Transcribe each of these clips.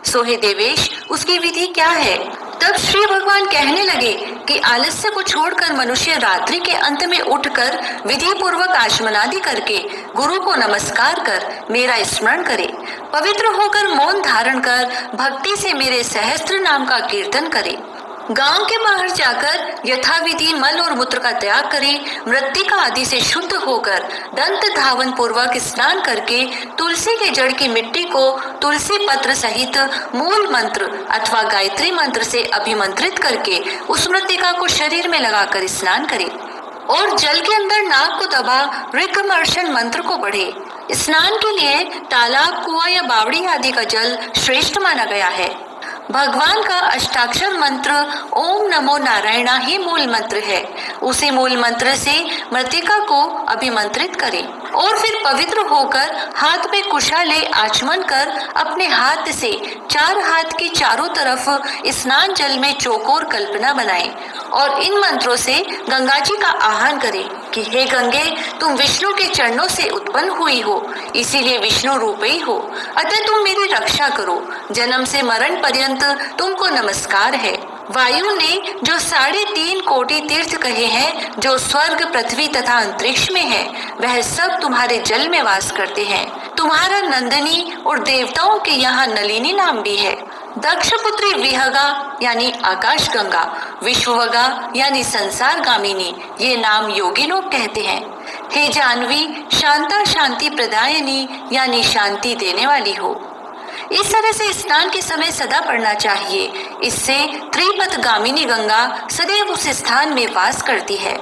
सो हे देवेश, उसकी विधि क्या है? तब श्री भगवान कहने लगे कि आलस्य को छोड़कर मनुष्य रात्रि के अंत में उठकर विधि पूर्वक आचमनादि करके गुरु को नमस्कार कर मेरा स्मरण करे, पवित्र होकर मौन धारण कर भक्ति से मेरे सहस्त्र नाम का कीर्तन करे, गांव के बाहर जाकर यथाविधि मल और मूत्र का त्याग करे, मृत्तिका आदि से शुद्ध होकर दंत धावन पूर्वक स्नान करके तुलसी के जड़ की मिट्टी को तुलसी पत्र सहित मूल मंत्र अथवा गायत्री मंत्र से अभिमंत्रित करके उस मृत्तिका को शरीर में लगाकर स्नान करे और जल के अंदर नाक को दबा ऋक्मर्शन मंत्र को पढ़े। स्नान के लिए तालाब, कुआं या बावड़ी आदि का जल श्रेष्ठ माना गया है। भगवान का अष्टाक्षर मंत्र ओम नमो नारायणा ही मूल मंत्र है। उसी मूल मंत्र से मृत्तिका को अभिमंत्रित करें और फिर पवित्र होकर हाथ में कुशा ले आचमन कर अपने हाथ से 4 हाथ की चारों तरफ स्नान जल में चौकोर कल्पना बनाएं और इन मंत्रों से गंगा जी का आह्वान करें कि हे गंगे, तुम विष्णु के चरणों से उत्पन्न हुई हो, इसीलिए विष्णु रूप ही हो, अतः तुम मेरी रक्षा करो। जन्म से मरण पर्यंत तुमको नमस्कार है। वायु ने जो 3.5 कोटि तीर्थ कहे हैं, जो स्वर्ग, पृथ्वी तथा अंतरिक्ष में है, वह सब तुम्हारे जल में वास करते हैं। तुम्हारा नंदिनी और देवताओं के यहाँ नलिनी नाम भी है। दक्ष पुत्री विहगा यानी आकाश गंगा, विश्ववगा यानी संसार गामिनी, ये नाम योगी लोग कहते हैं। हे जानवी, शांता शांति प्रदायनी यानी शांति देने वाली हो। इस तरह से स्नान के समय सदा पढ़ना चाहिए। इससे त्रिपथ गामिनी गंगा सदैव उस स्थान में वास करती है।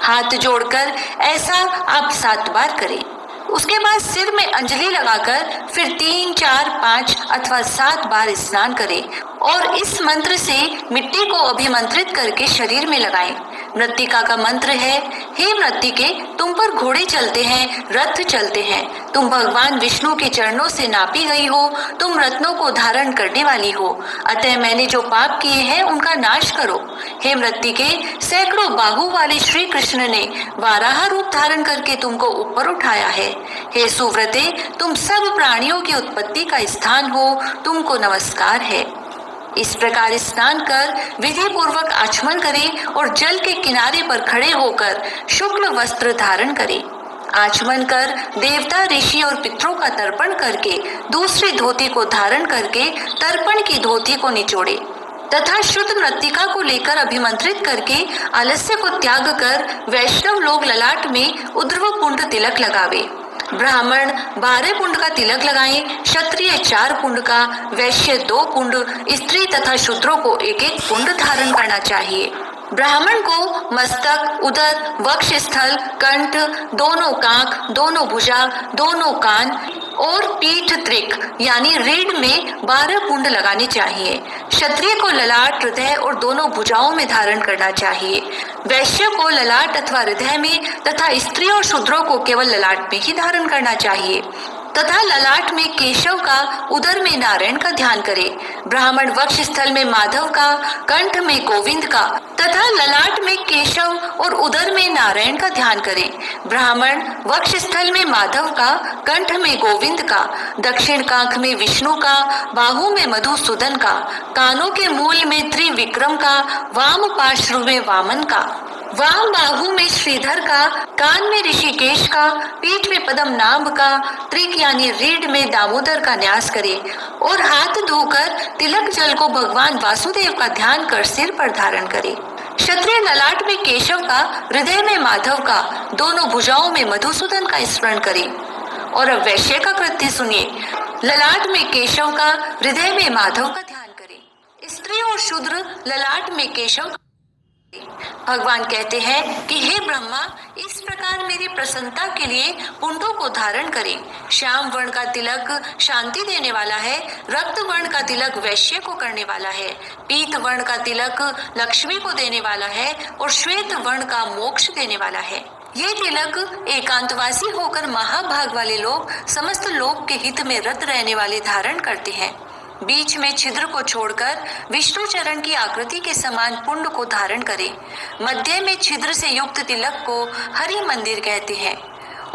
हाथ जोड़कर ऐसा आप 7 बार करें। उसके बाद सिर में अंजलि लगाकर फिर 3, 4, 5 अथवा 7 बार स्नान करें और इस मंत्र से मिट्टी को अभिमंत्रित करके शरीर में लगाएं। मृत्तिका का मंत्र है, हे मृत्तिके, तुम पर घोड़े चलते हैं, रथ चलते हैं, तुम भगवान विष्णु के चरणों से नापी गई हो, तुम रत्नों को धारण करने वाली हो, अतः मैंने जो पाप किए हैं उनका नाश करो। हे मृत्तिके, सैकड़ों बाहु वाले श्री कृष्ण ने वाराह रूप धारण करके तुमको ऊपर उठाया है। हे सुव्रते, तुम सब प्राणियों की उत्पत्ति का स्थान हो, तुमको नमस्कार है। इस प्रकार स्नान कर विधि पूर्वक आचमन करें और जल के किनारे पर खड़े होकर शुक्ल वस्त्र धारण करें। आचमन कर देवता, ऋषि और पितरों का तर्पण करके दूसरी धोती को धारण करके तर्पण की धोती को निचोड़े तथा शुद्ध मृत्तिका को लेकर अभिमंत्रित करके आलस्य को त्याग कर वैष्णव लोग ललाट में उर्ध्व पुंड तिलक लगावे। ब्राह्मण 12 पुंड का तिलक लगाएं, क्षत्रिय 4 पुंड का, वैश्य 2 पुंड, स्त्री तथा शूद्रों को 1-1 पुंड धारण करना चाहिए। ब्राह्मण को मस्तक, उदर, वक्ष स्थल, कंठ, दोनों कांख, दोनों भुजा, दोनों कान और पीठ त्रिक यानी रीढ़ में 12 पुंड लगाने चाहिए। क्षत्रिय को ललाट, हृदय और दोनों भुजाओं में धारण करना चाहिए। वैश्य को ललाट अथवा हृदय में तथा स्त्री और शूद्रों को केवल ललाट में ही धारण करना चाहिए तथा ललाट में केशव का, उदर में नारायण का ध्यान करें। ब्राह्मण वक्ष स्थल में माधव का, कंठ में गोविंद का तथा ललाट में केशव और उदर में नारायण का ध्यान करें। ब्राह्मण वक्ष स्थल में माधव का, कंठ में गोविंद का, दक्षिण कांख में विष्णु का, बाहु में मधुसूदन का, कानों के मूल में त्रिविक्रम का, वाम पार्श्व में वामन का, वाम बाहु में श्रीधर का, कान में ऋषिकेश का, पीठ में पद्म नाभ का, त्रिक यानी रीढ़ में दामोदर का न्यास करे और हाथ धोकर तिलक जल को भगवान वासुदेव का ध्यान कर सिर पर धारण करे। क्षत्रिय ललाट में केशव का, हृदय में माधव का, दोनों भुजाओं में मधुसूदन का स्मरण करे। और अब वैश्य का कृत्य सुनिए। ललाट में केशव का, हृदय में माधव का ध्यान करे। स्त्री और शूद्र ललाट में केशव। भगवान कहते हैं कि हे ब्रह्मा, इस प्रकार मेरी प्रसन्नता के लिए पुंडों को धारण करें। श्याम वर्ण का तिलक शांति देने वाला है, रक्त वर्ण का तिलक वैश्य को करने वाला है, पीत वर्ण का तिलक लक्ष्मी को देने वाला है और श्वेत वर्ण का मोक्ष देने वाला है। ये तिलक एकांतवासी होकर महाभाग वाले लोग समस्त लोक के हित में रत रहने वाले धारण करते हैं। बीच में छिद्र को छोड़कर विष्णु चरण की आकृति के समान पुंड को धारण करें। मध्य में छिद्र से युक्त तिलक को हरि मंदिर कहते हैं।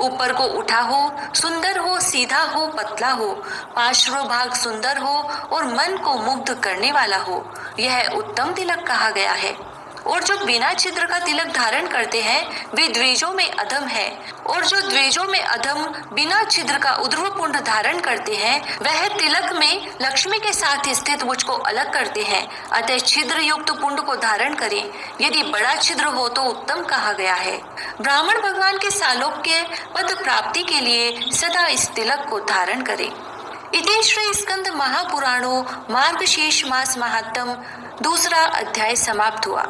ऊपर को उठा हो, सुंदर हो, सीधा हो, पतला हो, पार्श्व भाग सुंदर हो और मन को मुग्ध करने वाला हो, यह उत्तम तिलक कहा गया है। और जो बिना छिद्र का तिलक धारण करते हैं वे द्विजों में अधम है, और जो द्विजों में अधम बिना छिद्र का ऊर्ध्व पुंड धारण करते हैं वह तिलक में लक्ष्मी के साथ स्थित मुझ को अलग करते हैं। अतः छिद्र युक्त पुंड को धारण करें, यदि बड़ा छिद्र हो तो उत्तम कहा गया है। ब्राह्मण भगवान के सालोक्य पद प्राप्ति के लिए सदा इस तिलक को धारण करें। इति श्री स्कंद महापुराणो मार्गशीर्ष मास महात्म 2 अध्याय समाप्त हुआ।